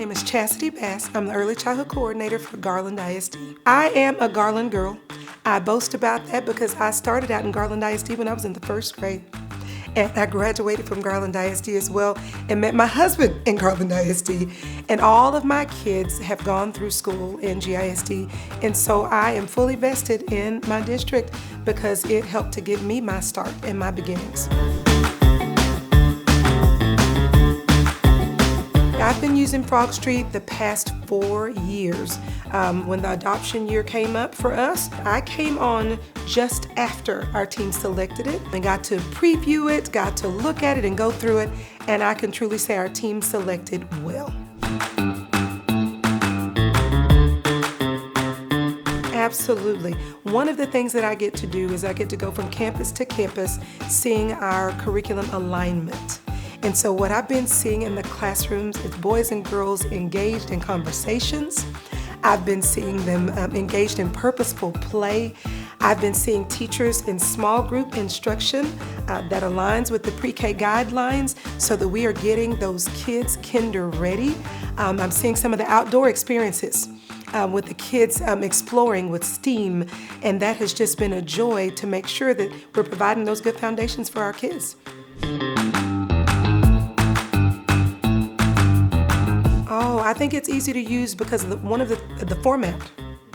name is Chasity Bass. I'm the Early Childhood Coordinator for Garland ISD. I am a Garland girl. I boast about that because I started out in Garland ISD when I was in the first grade. And I graduated from Garland ISD as well and met my husband in Garland ISD. And all of my kids have gone through school in GISD. And so I am fully vested in my district because it helped to give me my start and my beginnings. I've been using Frog Street the past 4 years. When the adoption year came up for us, I came on just after our team selected it and got to preview it, got to look at it and go through it, and I can truly say our team selected well. Absolutely. One of the things that I get to do is I get to go from campus to campus seeing our curriculum alignment. And so what I've been seeing in the classrooms is boys and girls engaged in conversations. I've been seeing them engaged in purposeful play. I've been seeing teachers in small group instruction that aligns with the pre-K guidelines so that we are getting those kids kinder ready. I'm seeing some of the outdoor experiences with the kids exploring with STEAM, and that has just been a joy to make sure that we're providing those good foundations for our kids. Oh, I think it's easy to use because of the format,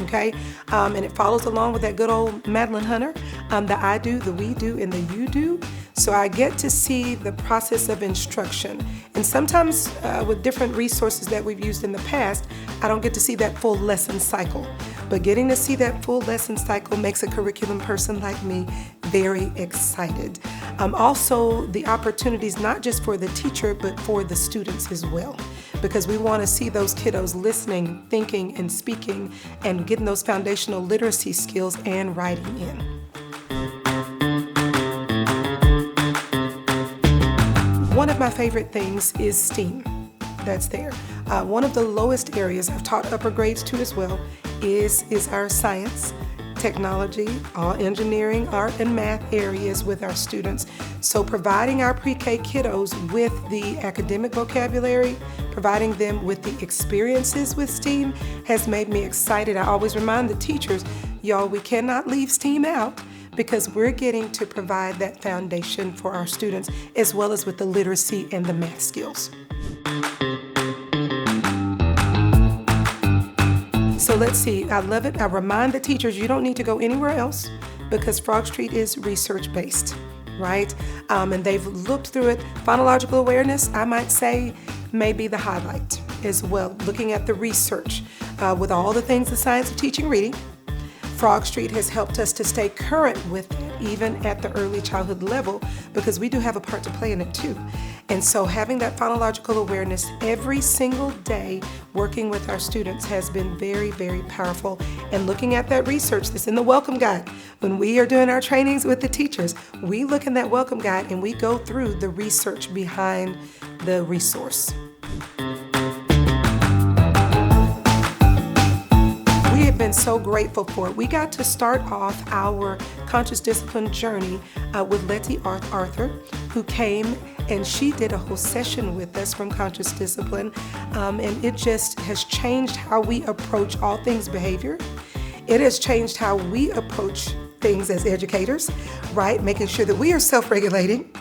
okay? And it follows along with that good old Madeline Hunter, the I do, the we do, and the you do. So I get to see the process of instruction. And sometimes with different resources that we've used in the past, I don't get to see that full lesson cycle. But getting to see that full lesson cycle makes a curriculum person like me very excited. Also, the opportunities not just for the teacher, but for the students as well. Because we want to see those kiddos listening, thinking, and speaking, and getting those foundational literacy skills and writing in. One of my favorite things is STEAM that's there. One of the lowest areas I've taught upper grades to as well is our science, technology, engineering, art, and math areas with our students. So providing our pre-K kiddos with the academic vocabulary, providing them with the experiences with STEAM has made me excited. I always remind the teachers, y'all, we cannot leave STEAM out because we're getting to provide that foundation for our students as well as with the literacy and the math skills. So let's see, I love it. I remind the teachers you don't need to go anywhere else because Frog Street is research-based, right? And they've looked through it. Phonological awareness, I might say, may be the highlight as well, looking at the research with all the things, the science of teaching reading. Frog Street has helped us to stay current with it, even at the early childhood level, because we do have a part to play in it too. And so having that phonological awareness every single day working with our students has been very, very powerful. And looking at that research that's in the welcome guide, when we are doing our trainings with the teachers, we look in that welcome guide and we go through the research behind the resource. We have been so grateful for it. We got to start off our conscious discipline journey with Letty Arthur, who came and she did a whole session with us from Conscious Discipline, and it just has changed how we approach all things behavior. It has changed how we approach things as educators, right? Making sure that we are self-regulating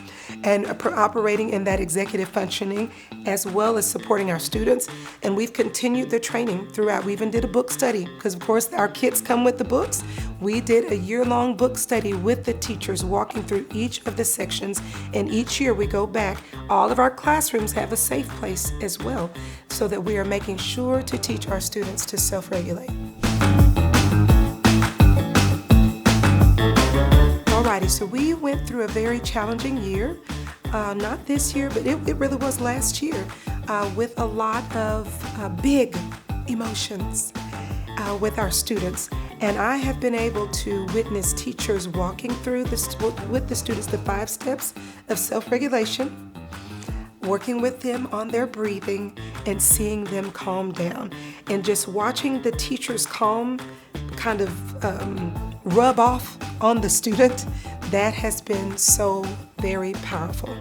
and operating in that executive functioning as well as supporting our students. And we've continued the training throughout. We even did a book study because of course our kids come with the books. We did a year-long book study with the teachers walking through each of the sections, and each year we go back. All of our classrooms have a safe place as well so that we are making sure to teach our students to self-regulate. Alrighty, so we went through a very challenging year, not this year, but it really was last year, with a lot of big emotions with our students. And I have been able to witness teachers walking through with the students the 5 steps of self-regulation, working with them on their breathing and seeing them calm down. And just watching the teachers calm kind of rub off on the student, that has been so very powerful.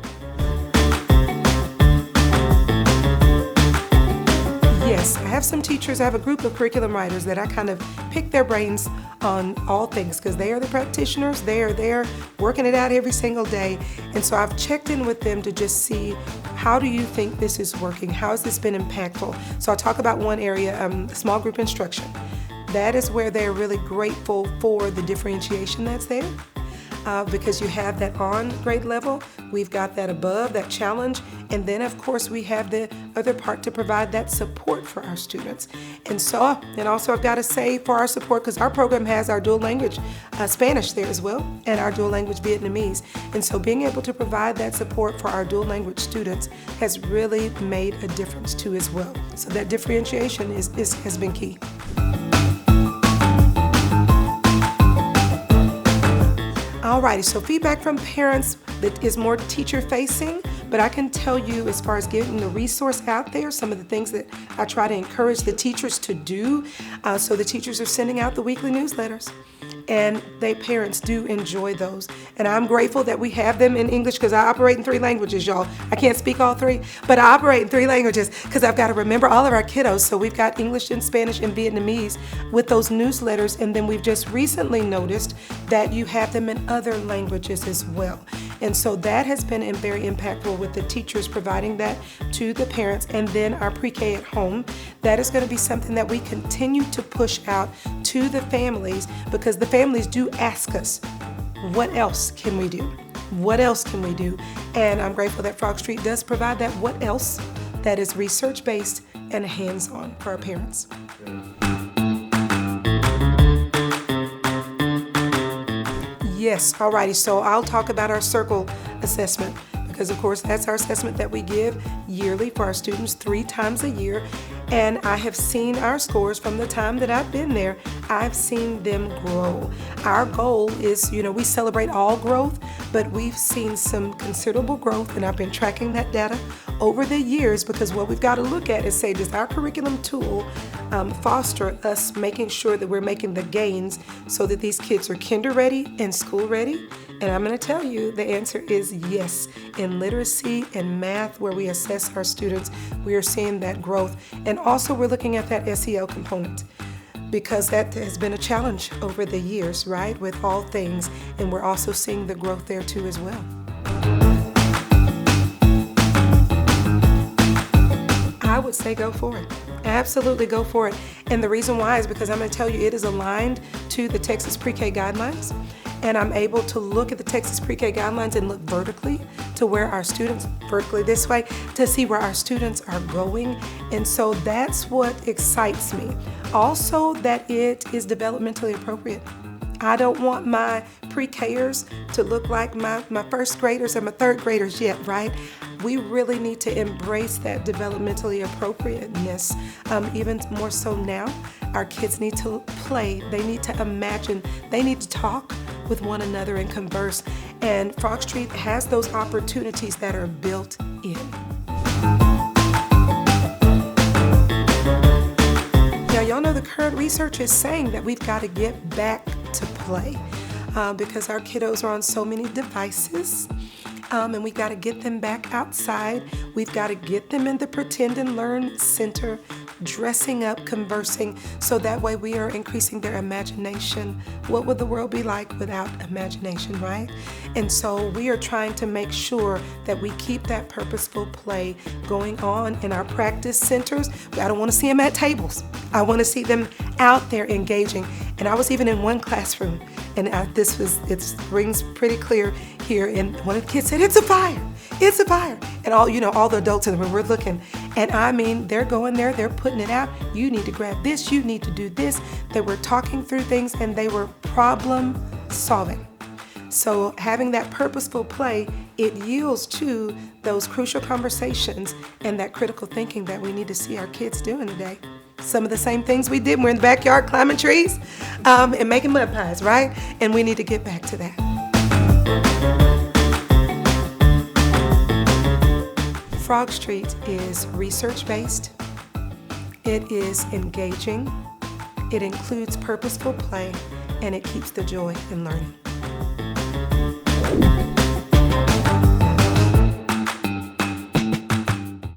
Yes, I have some teachers, I have a group of curriculum writers that I kind of pick their brains on all things because they are the practitioners. They are there working it out every single day. And so I've checked in with them to just see, how do you think this is working? How has this been impactful? So I'll talk about one area, small group instruction. That is where they're really grateful for the differentiation that's there. Because you have that on grade level, we've got that above, that challenge, and then of course we have the other part to provide that support for our students. And also I've got to say for our support, because our program has our dual language Spanish there as well, and our dual language Vietnamese. And so being able to provide that support for our dual language students has really made a difference too as well. So that differentiation has been key. Alrighty, so feedback from parents that is more teacher facing, but I can tell you as far as getting the resource out there, some of the things that I try to encourage the teachers to do. So the teachers are sending out the weekly newsletters, and parents do enjoy those. And I'm grateful that we have them in English because I operate in 3 languages, y'all. I can't speak all 3, but I operate in 3 languages because I've got to remember all of our kiddos. So we've got English and Spanish and Vietnamese with those newsletters, and then we've just recently noticed that you have them in other languages as well. And so that has been very impactful with the teachers providing that to the parents, and then our pre-K at home. That is going to be something that we continue to push out to the families, because the families do ask us, what else can we do? What else can we do? And I'm grateful that Frog Street does provide that what else that is research-based and hands-on for our parents. Yes, alrighty, so I'll talk about our circle assessment, because of course that's our assessment that we give yearly for our students 3 times a year. And I have seen our scores from the time that I've been there. I've seen them grow. Our goal is, we celebrate all growth, but we've seen some considerable growth, and I've been tracking that data over the years, because what we've got to look at is say, does our curriculum tool foster us making sure that we're making the gains so that these kids are kinder ready and school ready? And I'm going to tell you the answer is yes. In literacy and math, where we assess our students, we are seeing that growth. And also we're looking at that SEL component, because that has been a challenge over the years, right, with all things. And we're also seeing the growth there too as well. I would say go for it. Absolutely go for it. And the reason why is because I'm going to tell you it is aligned to the Texas Pre-K guidelines. And I'm able to look at the Texas Pre-K guidelines and look vertically to where our students, vertically this way, to see where our students are going. And so that's what excites me. Also, that it is developmentally appropriate. I don't want my pre-Kers to look like my first graders or my third graders yet, right? We really need to embrace that developmentally appropriateness, even more so now. Our kids need to play, they need to imagine, they need to talk with one another and converse. And Frog Street has those opportunities that are built in. Now, y'all know the current research is saying that we've got to get back to play because our kiddos are on so many devices. And we got to get them back outside. We've got to get them in the Pretend and Learn Center, dressing up, conversing, so that way we are increasing their imagination. What would the world be like without imagination, right? And so we are trying to make sure that we keep that purposeful play going on in our practice centers. I don't want to see them at tables. I want to see them out there engaging. And I was even in one classroom, and it rings pretty clear here, and one of the kids said, "It's a fire, it's a fire." And all the adults in the room were looking. And I mean, they're going there, they're putting it out. You need to grab this, you need to do this. They were talking through things and they were problem solving. So having that purposeful play, it yields to those crucial conversations and that critical thinking that we need to see our kids doing today. Some of the same things we did when we're in the backyard climbing trees and making mud pies, right? And we need to get back to that. Frog Street is research-based, it is engaging, it includes purposeful play, and it keeps the joy in learning.